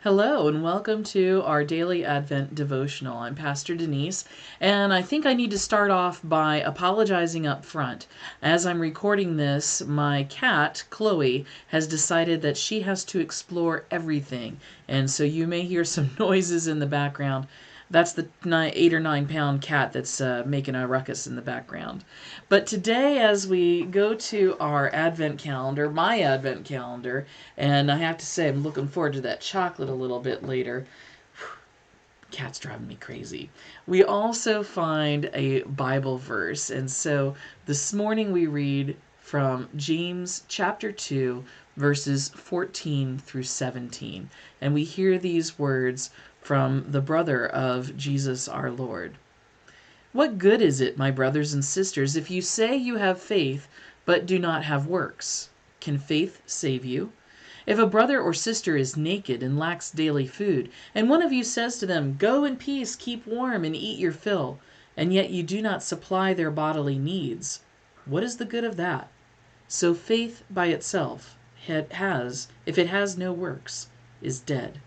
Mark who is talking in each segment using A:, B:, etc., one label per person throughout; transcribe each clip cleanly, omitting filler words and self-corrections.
A: Hello, and welcome to our daily Advent devotional. I'm Pastor Denise, and I think I need to start off by apologizing up front. As I'm recording this, my cat, Chloe, has decided that she has to explore everything, and so you may hear some noises in the background. That's the 8 or 9 pound cat that's making a ruckus in the background. But today, as we go to our Advent calendar, my Advent calendar, and I have to say, I'm looking forward to that chocolate a little bit later. Cat's driving me crazy. We also find a Bible verse. And so this morning we read from James chapter 2, verses 14 through 17. And we hear these words from the brother of Jesus our Lord. What good is it, my brothers and sisters, if you say you have faith but do not have works? Can faith save you? If a brother or sister is naked and lacks daily food, and one of you says to them, "Go in peace, keep warm, and eat your fill," and yet you do not supply their bodily needs, what is the good of that? So faith by itself if it has no works, is dead.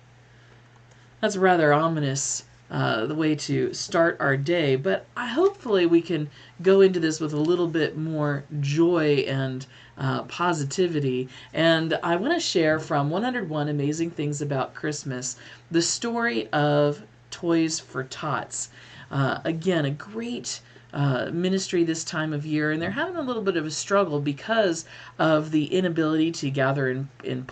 A: That's rather ominous, the way to start our day, but hopefully we can go into this with a little bit more joy and positivity. And I want to share from 101 Amazing Things About Christmas the story of Toys for Tots. Again, a great ministry this time of year, and they're having a little bit of a struggle because of the inability to gather in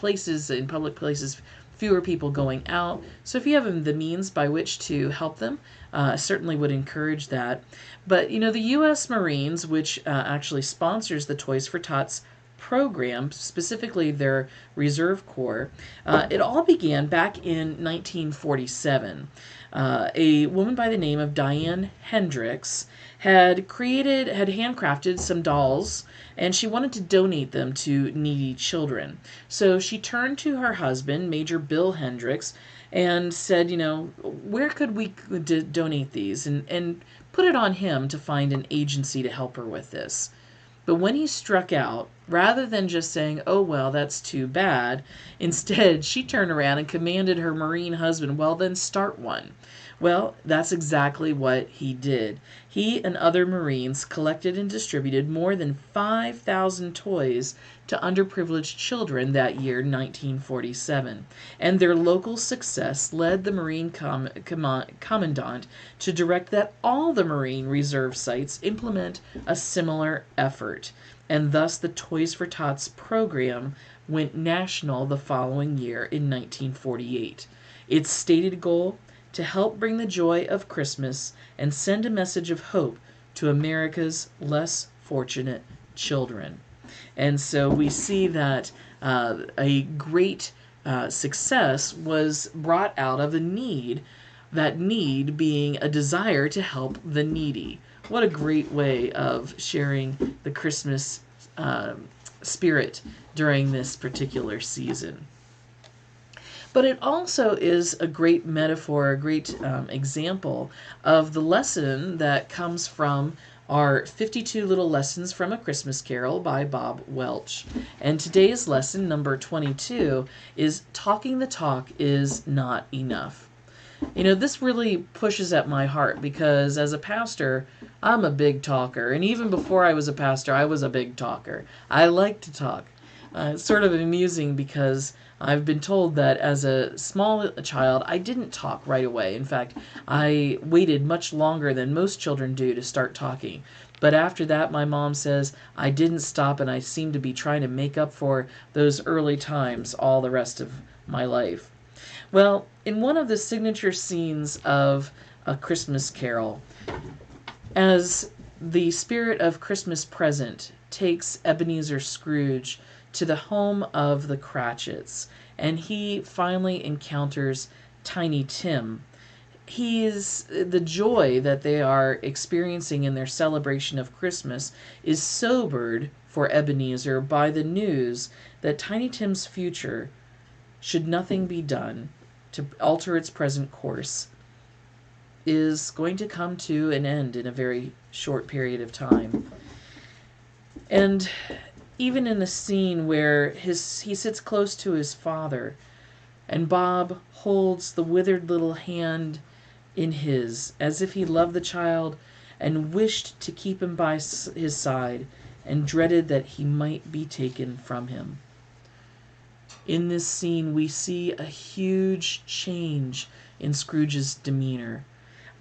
A: public places, fewer people going out. So if you have the means by which to help them, I certainly would encourage that. But the U.S. Marines, which actually sponsors the Toys for Tots program, specifically their Reserve Corps, it all began back in 1947. A woman by the name of Diane Hendricks had handcrafted some dolls, and she wanted to donate them to needy children. So she turned to her husband, Major Bill Hendricks, and said, where could we donate these? And put it on him to find an agency to help her with this. But when he struck out, rather than just saying, "Oh, well, that's too bad," instead she turned around and commanded her Marine husband, "Well, then start one." Well, that's exactly what he did. He and other Marines collected and distributed more than 5,000 toys to underprivileged children that year, 1947. And their local success led the Marine Commandant to direct that all the Marine Reserve sites implement a similar effort. And thus the Toys for Tots program went national the following year in 1948. Its stated goal: to help bring the joy of Christmas and send a message of hope to America's less fortunate children. And so we see that a great success was brought out of a need, that need being a desire to help the needy. What a great way of sharing the Christmas spirit during this particular season. But it also is a great metaphor, a great example of the lesson that comes from our 52 Little Lessons from a Christmas Carol by Bob Welch. And today's lesson, number 22, is talking the talk is not enough. This really pushes at my heart because as a pastor, I'm a big talker. And even before I was a pastor, I was a big talker. I like to talk. It's sort of amusing because I've been told that as a small child, I didn't talk right away. In fact, I waited much longer than most children do to start talking. But after that, my mom says I didn't stop, and I seem to be trying to make up for those early times all the rest of my life. Well, in one of the signature scenes of A Christmas Carol, as the spirit of Christmas present takes Ebenezer Scrooge to the home of the Cratchits, and he finally encounters Tiny Tim. The joy that they are experiencing in their celebration of Christmas is sobered for Ebenezer by the news that Tiny Tim's future, should nothing be done to alter its present course, is going to come to an end in a very short period of time. And even in the scene where he sits close to his father And Bob holds the withered little hand in his, as if he loved the child and wished to keep him by his side and dreaded that he might be taken from him. In this scene, we see a huge change in Scrooge's demeanor.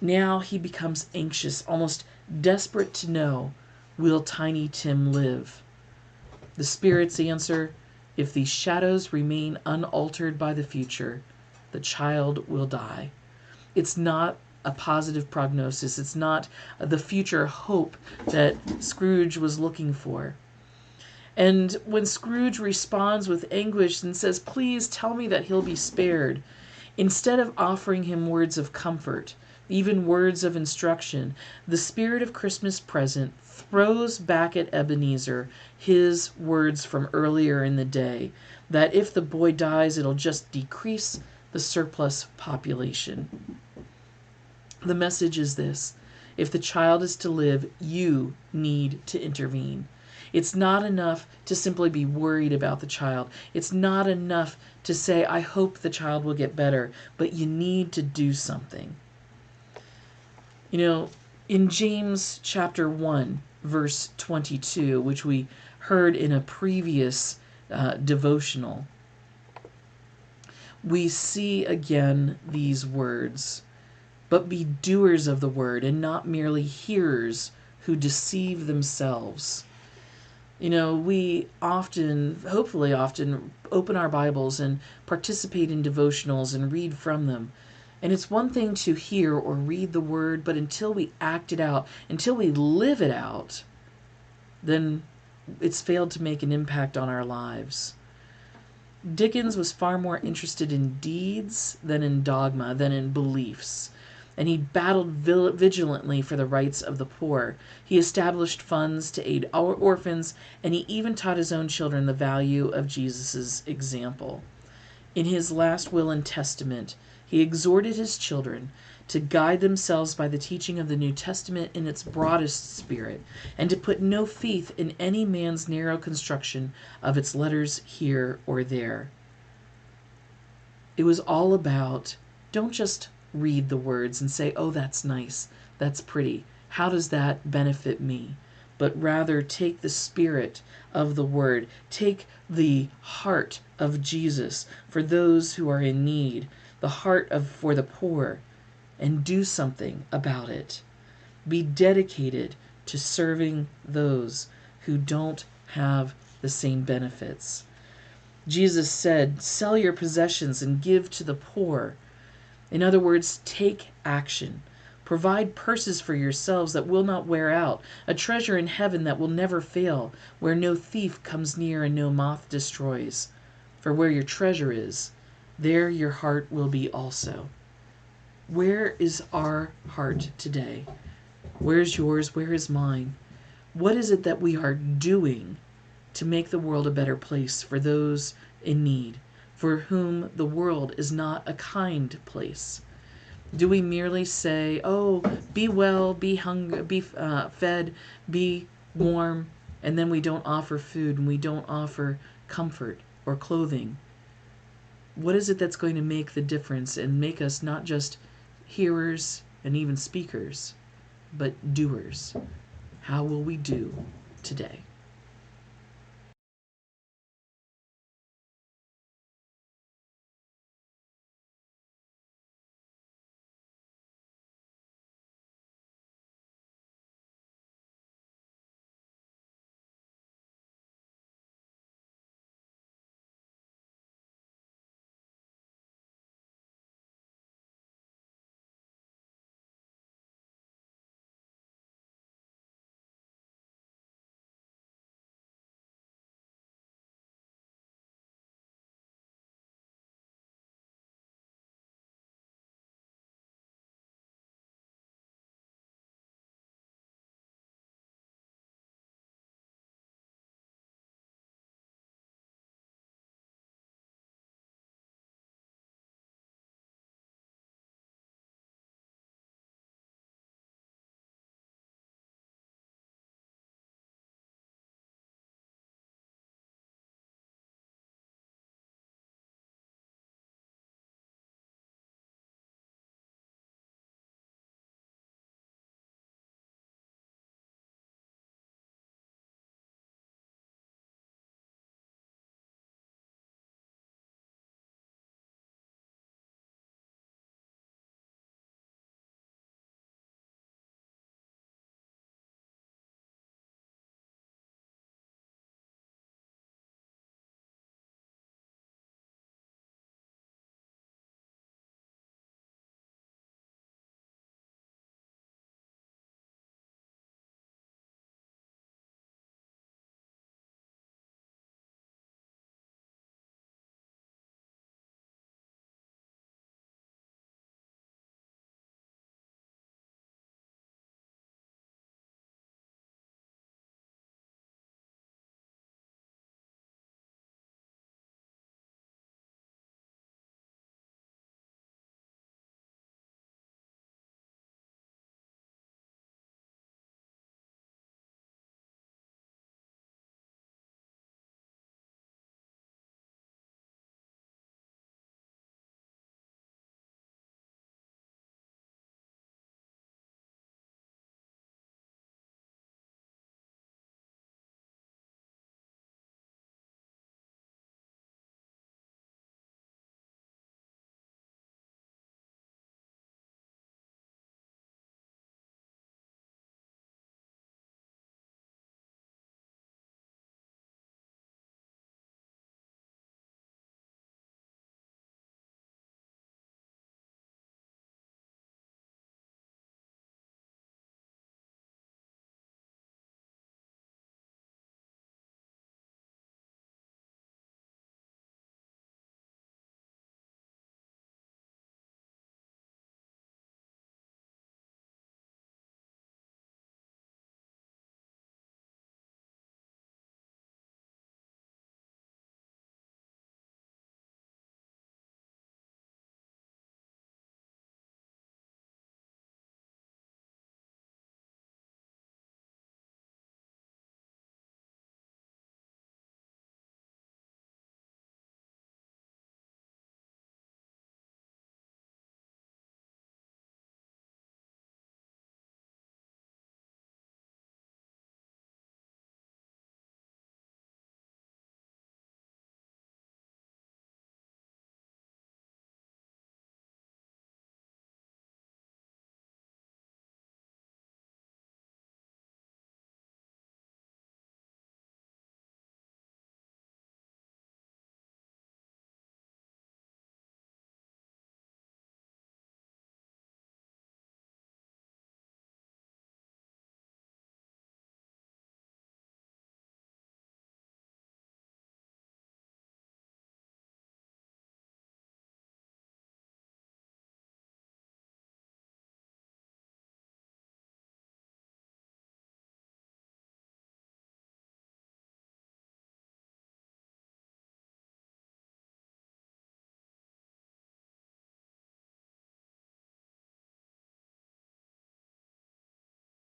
A: Now he becomes anxious, almost desperate to know, will Tiny Tim live? The spirits answer, if these shadows remain unaltered by the future, the child will die. It's not a positive prognosis. It's not the future hope that Scrooge was looking for. And when Scrooge responds with anguish and says, please tell me that he'll be spared, instead of offering him words of comfort, even words of instruction, the spirit of Christmas present throws back at Ebenezer his words from earlier in the day, that if the boy dies, it'll just decrease the surplus population. The message is this: if the child is to live, you need to intervene. It's not enough to simply be worried about the child. It's not enough to say, I hope the child will get better, but you need to do something. You know, in James chapter 1, verse 22, which we heard in a previous devotional, we see again these words. But be doers of the word and not merely hearers who deceive themselves. You know, we hopefully often, open our Bibles and participate in devotionals and read from them. And it's one thing to hear or read the word, but until we act it out, until we live it out, then it's failed to make an impact on our lives. Dickens was far more interested in deeds than in dogma, than in beliefs. And he battled vigilantly for the rights of the poor. He established funds to aid our orphans, and he even taught his own children the value of Jesus' example. In his last will and testament, he exhorted his children to guide themselves by the teaching of the New Testament in its broadest spirit, and to put no faith in any man's narrow construction of its letters here or there. It was all about, don't just read the words and say, oh, that's nice, that's pretty, how does that benefit me? But rather take the spirit of the word, take the heart of Jesus for those who are in need, the heart for the poor, and do something about it. Be dedicated to serving those who don't have the same benefits. Jesus said, sell your possessions and give to the poor. In other words, take action. Provide purses for yourselves that will not wear out, a treasure in heaven that will never fail, where no thief comes near and no moth destroys. For where your treasure is, there your heart will be also. Where is our heart today? Where's yours? Where is mine? What is it that we are doing to make the world a better place for those in need, for whom the world is not a kind place? Do we merely say, oh, be well, be hungry, be fed, be warm, and then we don't offer food and we don't offer comfort or clothing? What is it that's going to make the difference and make us not just hearers and even speakers, but doers? How will we do today?